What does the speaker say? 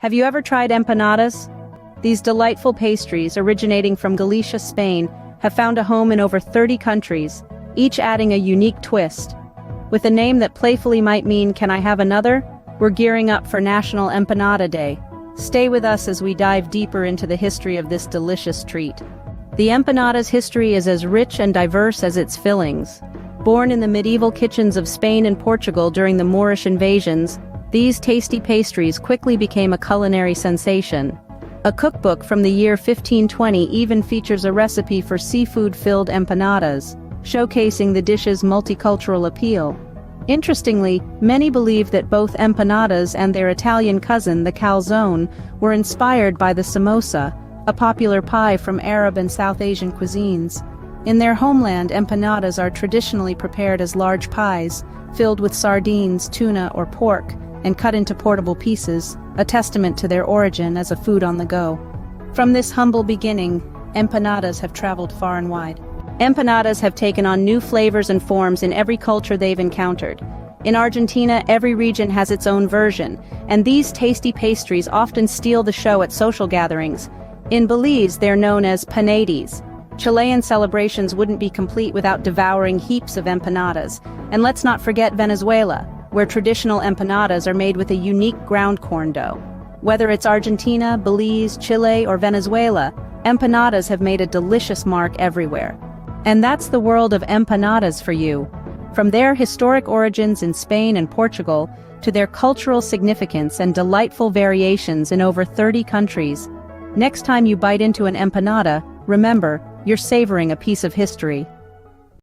Have you ever tried empanadas? These delightful pastries, originating from Galicia, Spain, have found a home in over 30 countries, each adding a unique twist. With a name that playfully might mean, "Can I have another?" We're gearing up for National Empanada Day. Stay with us as we dive deeper into the history of this delicious treat. The empanada's history is as rich and diverse as its fillings. Born in the medieval kitchens of Spain and Portugal during the Moorish invasions, these tasty pastries quickly became a culinary sensation. A cookbook from the year 1520 even features a recipe for seafood-filled empanadas, showcasing the dish's multicultural appeal. Interestingly, many believe that both empanadas and their Italian cousin, the calzone, were inspired by the samosa, a popular pie from Arab and South Asian cuisines. In their homeland, empanadas are traditionally prepared as large pies, filled with sardines, tuna, or pork, and cut into portable pieces, a testament to their origin as a food on the go. From this humble beginning, empanadas have traveled far and wide. Empanadas have taken on new flavors and forms in every culture they've encountered. In Argentina, every region has its own version, and these tasty pastries often steal the show at social gatherings. In Belize, they're known as panades. Chilean celebrations wouldn't be complete without devouring heaps of empanadas. And let's not forget Venezuela, where traditional empanadas are made with a unique ground corn dough. Whether it's Argentina, Belize, Chile, or Venezuela, empanadas have made a delicious mark everywhere. And that's the world of empanadas for you. From their historic origins in Spain and Portugal, to their cultural significance and delightful variations in over 30 countries. Next time you bite into an empanada, remember, you're savoring a piece of history.